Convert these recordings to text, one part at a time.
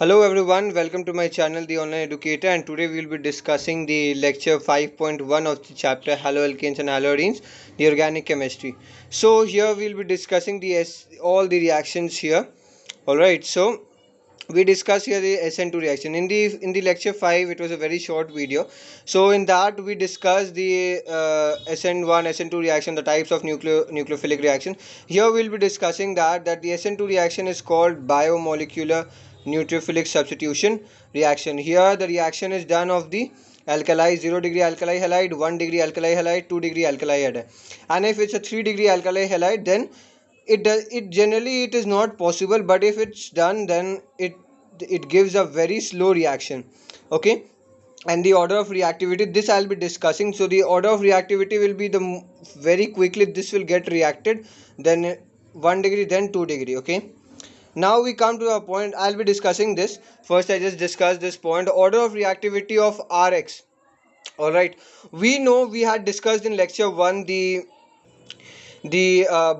Hello everyone, welcome to my channel The Online Educator, and today we will be discussing the lecture 5.1 of the chapter Haloalkanes and Haloarenes, the organic chemistry. So here we will be discussing all the reactions here. Alright, so we discussed here the SN2 reaction. In the lecture 5 it was a very short video. So in that we discussed the SN1, SN2 reaction, the types of nucleophilic reaction. Here we will be discussing that the SN2 reaction is called biomolecular nucleophilic substitution reaction. Here the reaction is done of the alkali, 0 degree alkali halide, 1 degree alkali halide, 2 degree alkali halide, and if it's a 3 degree alkali halide, then it generally it is not possible, but if it's done, then it gives a very slow reaction. Okay, and the order of reactivity, this I'll be discussing. So the order of reactivity will be very quickly this will get reacted, then 1 degree, then 2 degree. Okay, now we come to a point. I'll be discussing this. First I just discussed this point, order of reactivity of Rx. All right, we know we had discussed in lecture 1 the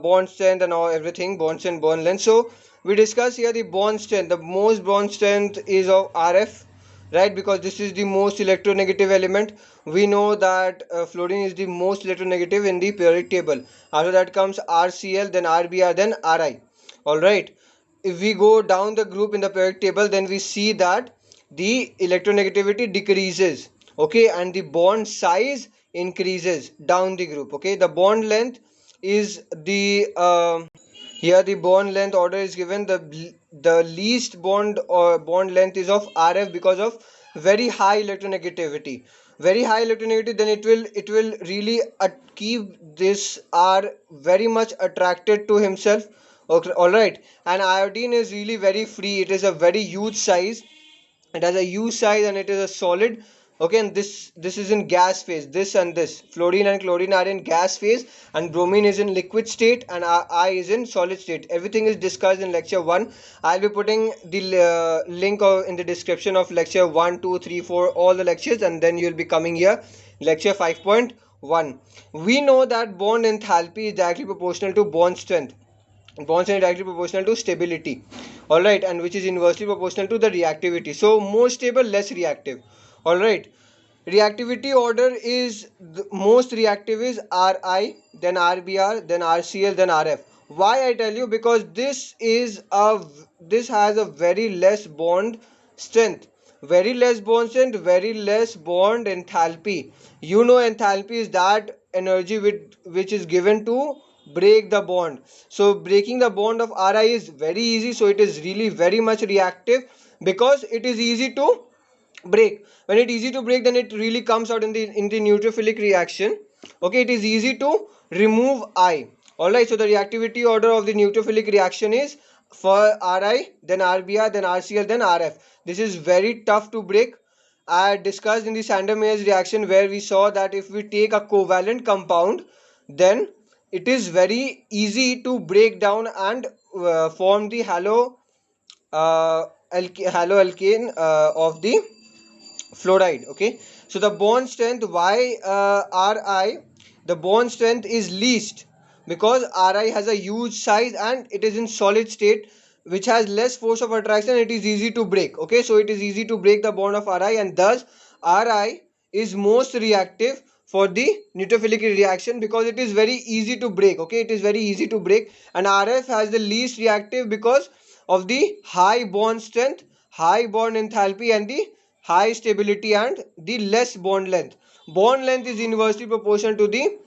bond strength and all everything, bond strength, bond length. So we discuss here the bond strength. The most bond strength is of Rf, right? Because this is the most electronegative element. We know that fluorine is the most electronegative in the periodic table. After that comes RCl, then RBr, then Ri. All right, if we go down the group in the periodic table, then we see that the electronegativity decreases. Okay, and the bond size increases down the group. Okay, the bond length is the here the bond length order is given. The least bond or bond length is of Rf because of very high electronegativity. Very high electronegativity, then it will really keep this R very much attracted to himself. Okay, all right, and iodine is really very free. It is a very huge size. It has a huge size and it is a solid. Okay, and this is in gas phase. This and this fluorine and chlorine are in gas phase, and bromine is in liquid state, and I is in solid state. Everything is discussed in lecture 1. I'll be putting the link in the description of lecture 1, 2, 3, 4, all the lectures, and then you'll be coming here lecture 5.1. We know that bond enthalpy is directly proportional to bond strength. Bond strength is directly proportional to stability. All right, and which is inversely proportional to the reactivity. So more stable, less reactive. All right, reactivity order is the most reactive is Ri, then Rbr, then Rcl, then Rf. Why I tell you? Because this has a very less bond strength, very less bond strength, very less bond enthalpy. You know, enthalpy is that energy which is given to break the bond. So breaking the bond of Ri is very easy, so it is really very much reactive because it is easy to break. When it easy to break, then it really comes out in the neutrophilic reaction. Okay, it is easy to remove I. All right, so the reactivity order of the neutrophilic reaction is for Ri, then Rbr, then Rcl, then Rf. This is very tough to break. I discussed in the Sander-Meyers reaction where we saw that if we take a covalent compound, then it is very easy to break down and form the uh, haloalkane of the fluoride. Okay, so the bond strength, why Ri, the bond strength is least because Ri has a huge size and it is in solid state, which has less force of attraction. It is easy to break. Okay, so it is easy to break the bond of Ri, and thus Ri is most reactive for the neutrophilic reaction because it is very easy to break. Okay, it is very easy to break, and Rf has the least reactive because of the high bond strength, high bond enthalpy, and the high stability and the less bond length. Bond length is inversely proportional to the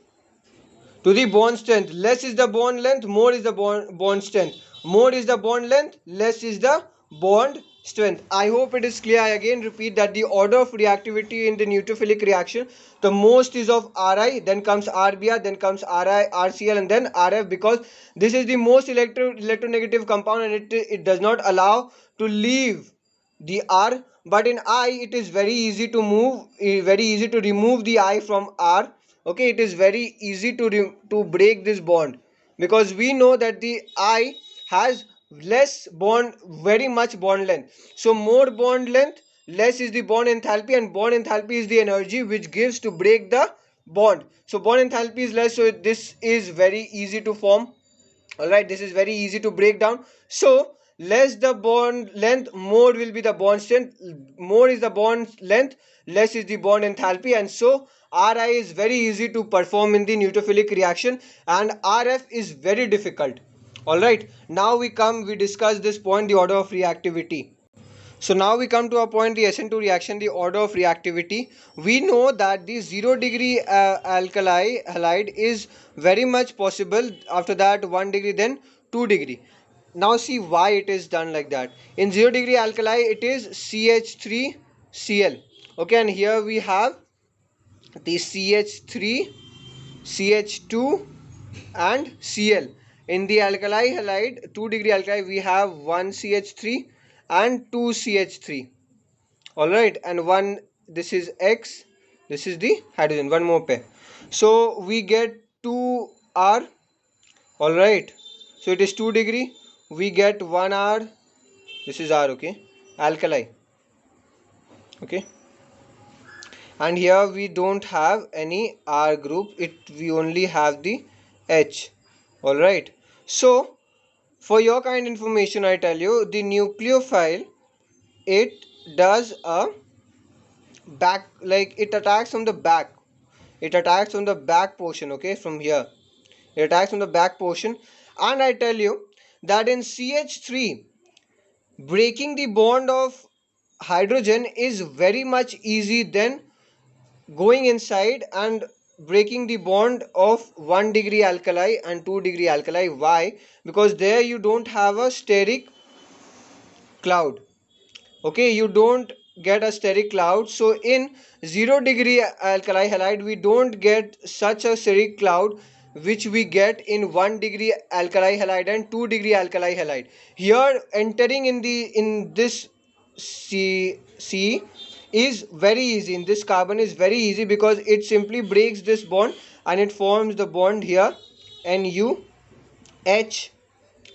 bond strength. Less is the bond length, more is the bond strength. More is the bond length, less is the bond strength. I hope it is clear. I again repeat that the order of reactivity in the neutrophilic reaction, the most is of Ri, then comes Rbr, then comes Ri, Rcl, and then Rf, because this is the most electronegative compound, and it does not allow to leave the R. But in I it is very easy to move, very easy to remove the I from R. Okay, it is very easy to break this bond because we know that the I has less bond, very much bond length. So more bond length, less is the bond enthalpy, and bond enthalpy is the energy which gives to break the bond. So bond enthalpy is less, so this is very easy to form. All right, this is very easy to break down. So less the bond length, more will be the bond strength. More is the bond length, less is the bond enthalpy, and so Ri is very easy to perform in the neutrophilic reaction and Rf is very difficult. Alright, now we discuss this point, the order of reactivity. So now we come to a point, the SN2 reaction, the order of reactivity. We know that the 0 degree alkali halide is very much possible. After that 1 degree, then 2 degree. Now see why it is done like that. In 0 degree alkali it is CH3Cl. Okay, and here we have the CH3, CH2 and Cl. In the alkali halide 2 degree alkali we have 1 CH3 and 2 CH3. Alright, and one, this is X, this is the hydrogen, one more pair. So we get 2R. Alright, so it is 2 degree, we get 1R, this is R, okay, alkali, okay, and here we don't have any R group, we only have the H. Alright, so for your kind information I tell you, the nucleophile, it does a back, like it attacks from the back, it attacks on the back portion, okay, from here it attacks on the back portion. And I tell you that in CH3, breaking the bond of hydrogen is very much easy than going inside and breaking the bond of 1 degree alkali and 2 degree alkali. Why? Because there you don't have a steric cloud, okay, you don't get a steric cloud. So in 0 degree alkali halide we don't get such a steric cloud which we get in 1 degree alkali halide and 2 degree alkali halide. Here entering in this C is very easy, in this carbon is very easy, because it simply breaks this bond and it forms the bond here, Nu, H,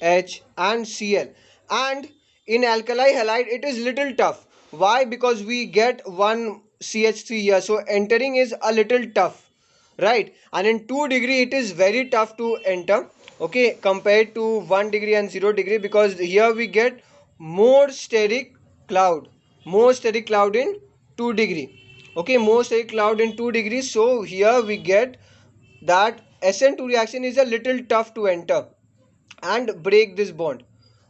H and Cl. And in alkali halide it is little tough. Why? Because we get one CH3 here, so entering is a little tough, right? And in 2 degree it is very tough to enter, okay, compared to 1 degree and 0 degree, because here we get more steric cloud, more steric cloud in 2 degree, okay, more steric cloud in 2 degrees. So here we get that SN2 reaction is a little tough to enter and break this bond,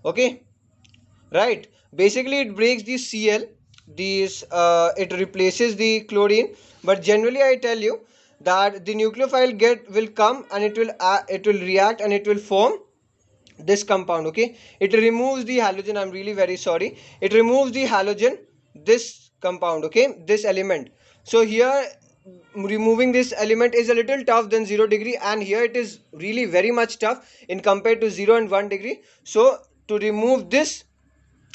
okay, right? Basically it breaks the Cl, these it replaces the chlorine, but generally I tell you that the nucleophile will come and it will react and it will form this compound, okay, it removes the halogen, I'm really very sorry, it removes the halogen, this compound, okay, this element. So here removing this element is a little tough than 0 degree, and here it is really very much tough in compared to 0 and 1 degree. So to remove this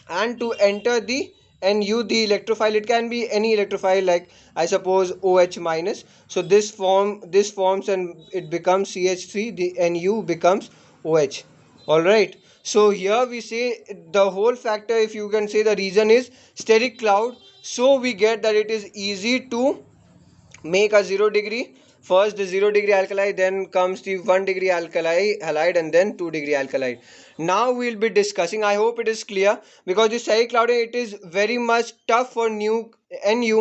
and to enter the Nu, the electrophile, it can be any electrophile, like I suppose OH minus, so this forms and it becomes CH3, the Nu becomes OH. All right, so here we say the whole factor, if you can say, the reason is steric cloud. So we get that it is easy to make a 0 degree, first the 0 degree alkali, then comes the 1 degree alkali halide, and then 2 degree alkali. Now we will be discussing, I hope it is clear, because the steric cloud, it is very much tough for Nu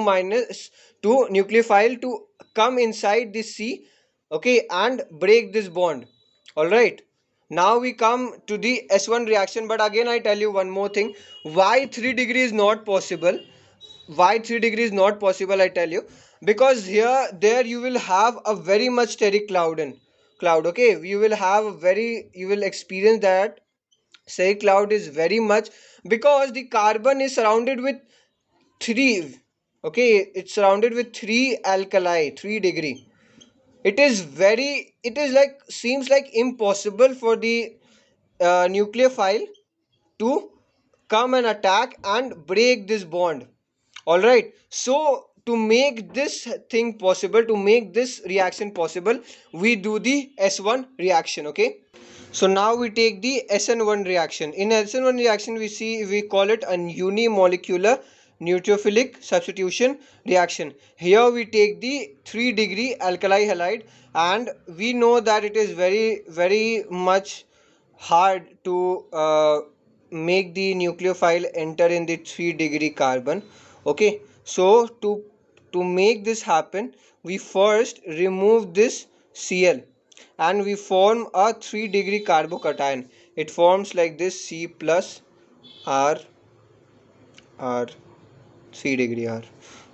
minus 2 nucleophile to come inside the C, okay, and break this bond. All right, now we come to the S1 reaction, but again I tell you one more thing, why 3 degree is not possible. Why 3 degree is not possible, I tell you, because there you will have a very much steric cloud, okay, you will have a very, you will experience that steric cloud is very much, because the carbon is surrounded with 3, okay, it's surrounded with 3 alkali, 3 degree. It is very, it is like, seems like impossible for the nucleophile to come and attack and break this bond. All right, so to make this thing possible, to make this reaction possible, we do the S1 reaction, okay. So now we take the SN1 reaction. In SN1 reaction we call it a unimolecular neutrophilic substitution reaction. Here we take the 3 degree alkali halide, and we know that it is very much hard to make the nucleophile enter in the 3-degree carbon. Okay, so to make this happen, we first remove this Cl and we form a 3-degree carbocation. It forms like this: C plus R R 3-degree R.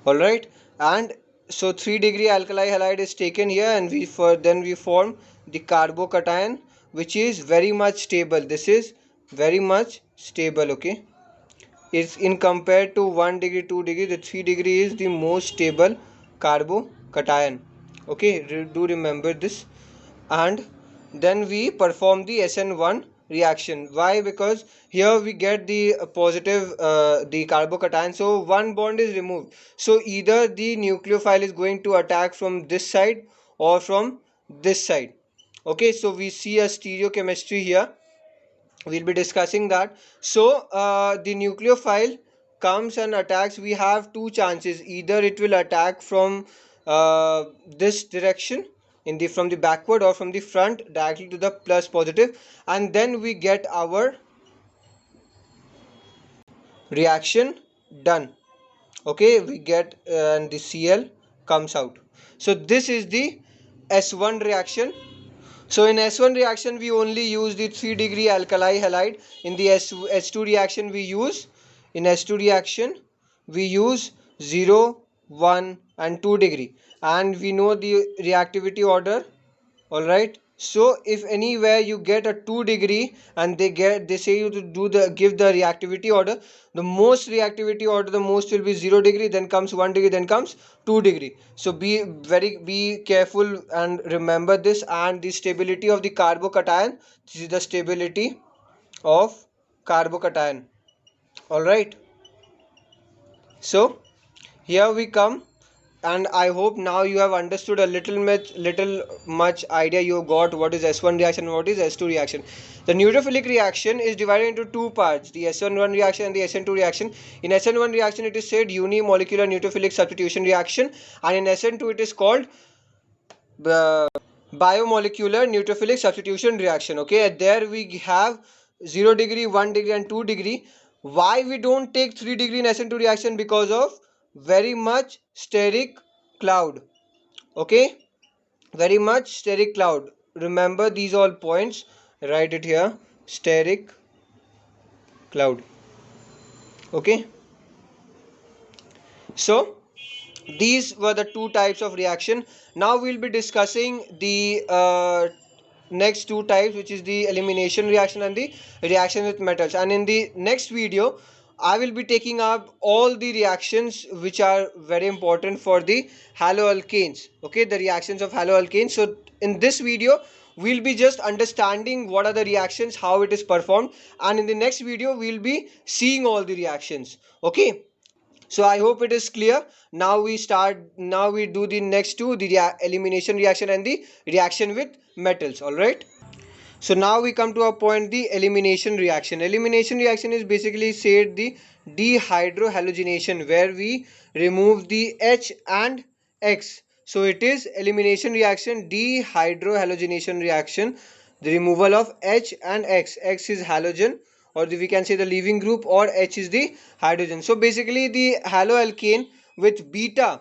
All right, and so 3-degree alkali halide is taken here, and then we form the carbocation, which is very much stable. This is very much stable. Okay, it's in compared to 1 degree, 2 degree, the 3-degree is the most stable carbocation. Okay, do remember this. And then we perform the SN1 reaction. Why? Because here we get the positive the carbocation, so one bond is removed, so either the nucleophile is going to attack from this side or from this side. Okay, so we see a stereochemistry here, we'll be discussing that. So the nucleophile comes and attacks. We have two chances: either it will attack from this direction, in the from the backward, or from the front directly to the plus positive, and then we get our reaction done. Okay, we get and the Cl comes out. So this is the S1 reaction. So in S1 reaction we only use the 3-degree alkali halide. In the S2 reaction we use, in S2 reaction we use 0, 1 and 2 degree, and we know the reactivity order. All right, so if anywhere you get a 2-degree and they say you to do the give the reactivity order, the most reactivity order, the most will be 0-degree, then comes 1-degree, then comes 2-degree. So be careful and remember this. And the stability of the carbocation, this is the stability of carbocation. All right, so here we come, and I hope now you have understood a little much idea you got what is S1 reaction and what is S2 reaction. The neutrophilic reaction is divided into two parts: the SN1 reaction and the SN2 reaction. In SN1 reaction it is said unimolecular neutrophilic substitution reaction, and in SN2 it is called biomolecular neutrophilic substitution reaction. Okay, there we have 0-degree, 1-degree and 2-degree. Why we don't take 3-degree in SN2 reaction? Because of very much steric cloud. Okay, very much steric cloud. Remember these all points, write it here: steric cloud. Okay, so these were the two types of reaction. Now we'll be discussing the next two types, which is the elimination reaction and the reaction with metals. And in the next video I will be taking up all the reactions which are very important for the haloalkanes. Okay, the reactions of haloalkanes. So in this video we'll be just understanding what are the reactions, how it is performed, and in the next video we'll be seeing all the reactions. Okay, so I hope it is clear. Now we do the next two, the elimination reaction and the reaction with metals. All right, so now we come to a point, the elimination reaction. Elimination reaction is basically said the dehydrohalogenation, where we remove the H and X. So it is elimination reaction, dehydrohalogenation reaction, the removal of H and X. X is halogen, or we can say the leaving group, or H is the hydrogen. So basically the haloalkane with beta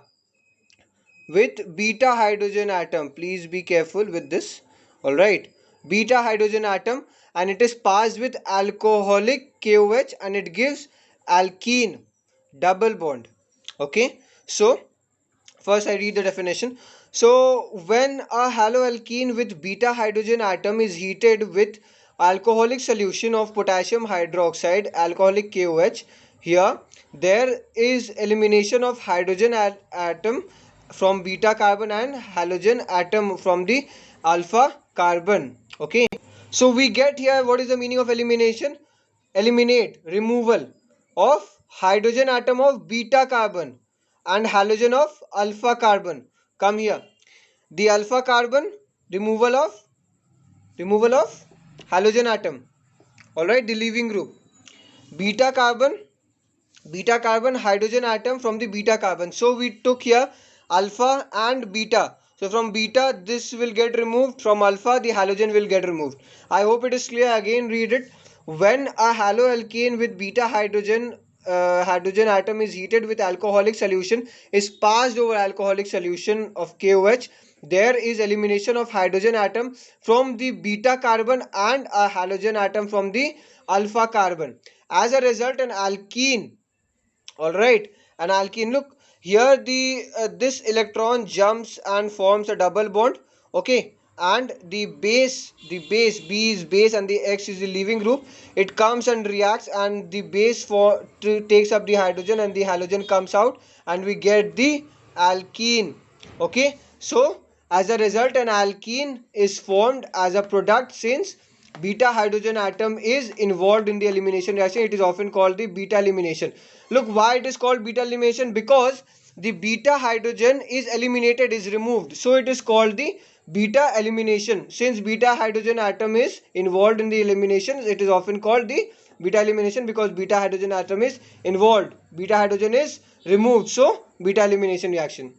hydrogen atom, please be careful with this. All right, beta hydrogen atom, and it is passed with alcoholic KOH, and it gives alkene double bond. Okay, so first I read the definition. So when a haloalkene with beta hydrogen atom is heated with alcoholic solution of potassium hydroxide, alcoholic KOH, here there is elimination of hydrogen atom from beta carbon and halogen atom from the alpha carbon. Okay, so we get here, what is the meaning of elimination? Eliminate, removal of hydrogen atom of beta carbon and halogen of alpha carbon. Come here, the alpha carbon, removal of halogen atom. All right, the leaving group, beta carbon hydrogen atom from the beta carbon. So we took here alpha and beta. So from beta this will get removed, from alpha the halogen will get removed. I hope it is clear. Again read it. When a haloalkane with beta hydrogen atom is heated with alcoholic solution, is passed over alcoholic solution of KOH, there is elimination of hydrogen atom from the beta carbon and a halogen atom from the alpha carbon. As a result, an alkene, all right, an alkene, look here, the this electron jumps and forms a double bond, okay, and the base B is base and the X is the leaving group. It comes and reacts, and the base takes up the hydrogen and the halogen comes out, and we get the alkene. Okay, so as a result, an alkene is formed as a product. Since beta hydrogen atom is involved in the elimination reaction, it is often called the beta elimination. Look, why it is called beta elimination? Because the beta hydrogen is eliminated, is removed, so it is called the beta elimination. Since beta hydrogen atom is involved in the elimination, it is often called the beta elimination, because beta hydrogen atom is involved, beta hydrogen is removed, so beta elimination reaction.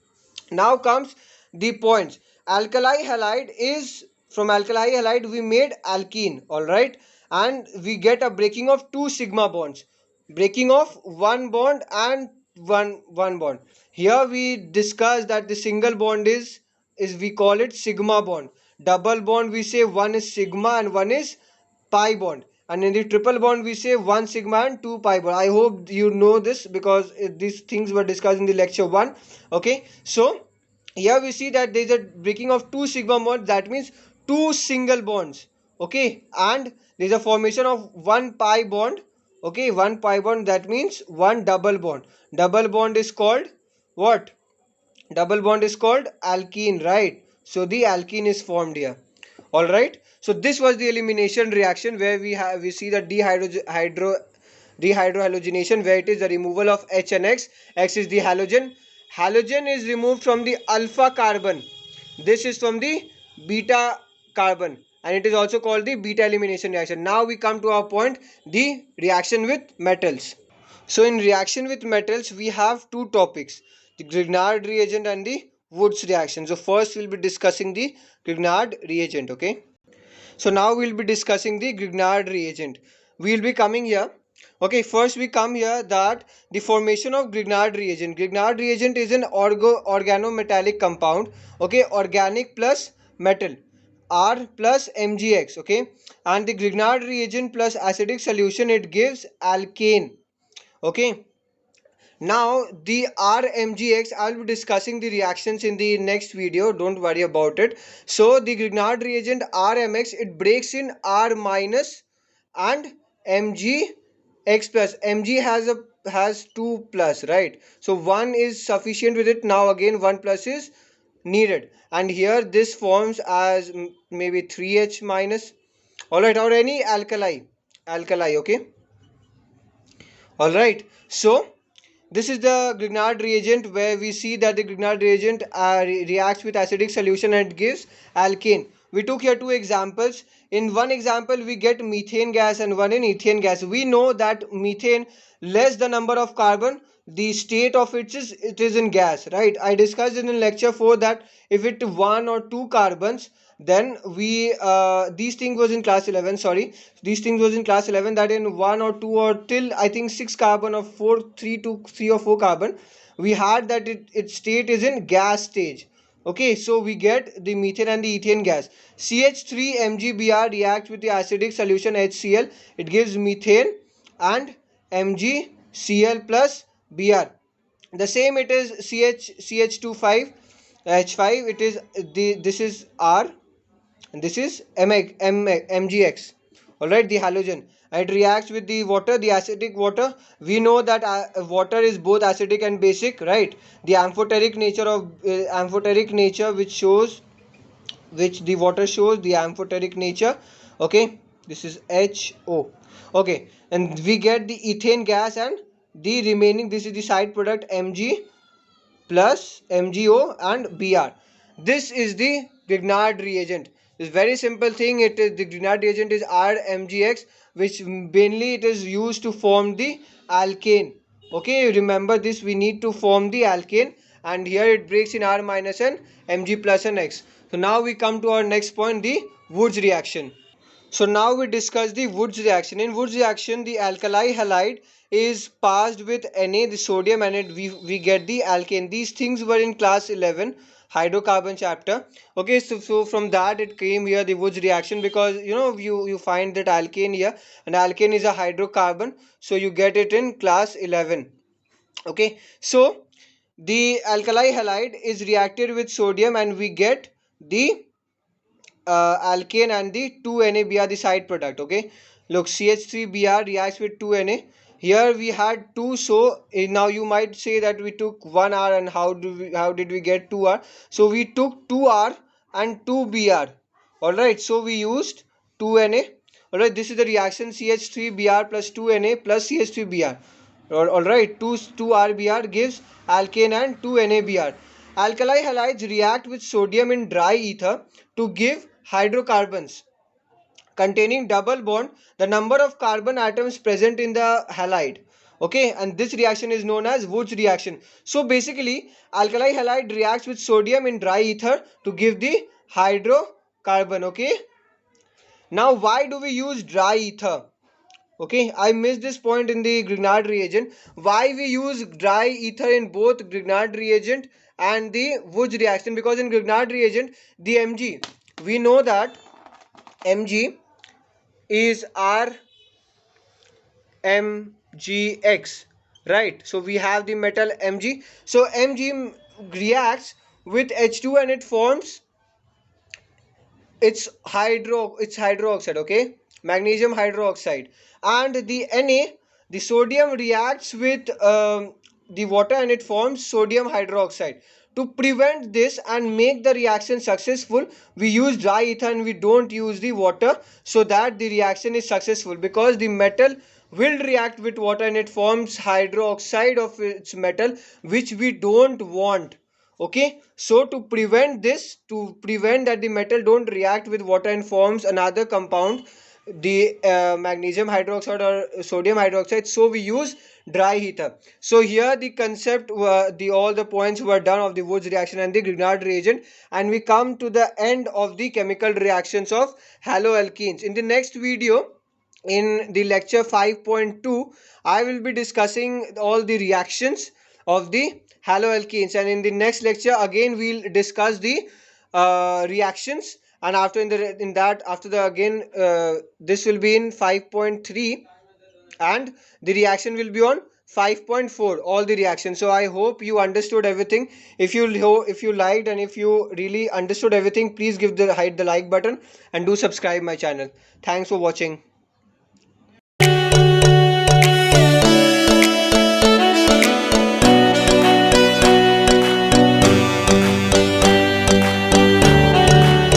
Now comes the points. Alkali halide is, from alkali halide we made alkene, all right, and we get a breaking of two sigma bonds, breaking of one bond and one bond. Here we discuss that the single bond is we call it sigma bond. Double bond we say one is sigma and one is pi bond, and in the triple bond we say one sigma and two pi bond. I hope you know this, because these things were discussed in the lecture 1. Okay, so here we see that there is a breaking of two sigma bonds, that means two single bonds, okay, and there is a formation of one pi bond, okay, one pi bond, that means one double bond. Double bond is called what? Double bond is called alkene, right? So the alkene is formed here. All right, so this was the elimination reaction, where we see the dehydrohalogenation, where it is the removal of H and X. X is the halogen. Halogen is removed from the alpha carbon. This is from the beta carbon, and it is also called the beta elimination reaction. Now we come to our point, the reaction with metals. So in reaction with metals, we have two topics, the Grignard reagent and the Woods reaction. So first we'll be discussing the Grignard reagent, okay. So now we'll be discussing the Grignard reagent. We'll be coming here. Okay, first we come here that the formation of Grignard reagent. Grignard reagent is an organometallic compound, okay, organic plus metal, R plus MgX, okay, and the Grignard reagent plus acidic solution, it gives alkane, okay. Now the RMGX, I'll be discussing the reactions in the next video, don't worry about it. So the Grignard reagent RMX, it breaks in R minus and MgX plus. Mg has 2 plus, right? So 1 is sufficient with it. Now again 1 plus is needed, and here this forms as maybe 3H minus, all right, or any alkali, okay, all right. So this is the Grignard reagent, where we see that the Grignard reagent reacts with acidic solution and gives alkane. We took here two examples. In one example we get methane gas and one in ethane gas. We know that methane, less the number of carbon, the state of it is in gas, right? I discussed in lecture 4 that if it one or two carbons, then we these things was in class 11, sorry, these things was in class 11, that in one or two or till I think 6 carbon or 3 or 4 carbon, we had that its state is in gas stage. Okay, so we get the methane and the ethane gas. CH3 MgBr reacts with the acidic solution HCl, it gives methane and MgCl plus Br. The same it is CH25 H5, it is this is R and this is MgX, all right, the halogen. It reacts with the water, the acidic water. We know that water is both acidic and basic, right? The amphoteric nature which the water shows the amphoteric nature, okay, this is HO, okay, and we get the ethane gas, and the remaining, this is the side product Mg plus MgO and Br. This is the Grignard reagent. It's very simple thing. It is the Grignard reagent is RMGX, which mainly it is used to form the alkane. Okay, remember this. We need to form the alkane, and here it breaks in R minus and Mg plus and X. So now we come to our next point, the Woods reaction. So now we discuss the Woods reaction. In Woods reaction, the alkali halide is passed with Na, the sodium, and we get the alkane. These things were in class 11 hydrocarbon chapter. Okay, so from that it came here the Woods reaction, because you find that alkane here, and alkane is a hydrocarbon, so you get it in class 11. Okay, so the alkali halide is reacted with sodium and we get the alkane, and the 2Na the side product. Okay, look, CH3Br reacts with 2Na. Here we had 2, so now you might say that we took 1R, and how did we get 2R? So we took 2R and 2Br. All right, so we used 2Na. All right, this is the reaction CH3Br plus 2Na plus CH3Br. All right, 2RBr gives alkane and 2NaBr. Alkali halides react with sodium in dry ether to give hydrocarbons containing double bond, the number of carbon atoms present in the halide. Okay, and this reaction is known as Woods reaction. So basically, alkali halide reacts with sodium in dry ether to give the hydrocarbon. Okay, now why do we use dry ether? Okay, I missed this point in the Grignard reagent. Why we use dry ether in both Grignard reagent and the Woods reaction? Because in Grignard reagent, the Mg, we know that Mg is RMgX, right? So we have the metal Mg. So Mg reacts with H2 and it forms it's hydroxide. Okay, magnesium hydroxide. And the Na, the sodium reacts with the water and it forms sodium hydroxide. To prevent this and make the reaction successful, we use dry ether and we don't use the water, so that the reaction is successful, because the metal will react with water and it forms hydroxide of its metal, which we don't want. Okay, so to prevent this, to prevent that the metal don't react with water and forms another compound, the magnesium hydroxide or sodium hydroxide, so we use dry ether. So here the concept the all the points were done of the Woods reaction and the Grignard reagent, and we come to the end of the chemical reactions of haloalkenes. In the next video, in the lecture 5.2, I will be discussing all the reactions of the haloalkenes, and in the next lecture again we'll discuss the reactions, and after the again this will be in 5.3, and the reaction will be on 5.4, all the reactions. So I hope you understood everything. If you liked and if you really understood everything, please hit the like button and do subscribe my channel. Thanks for watching.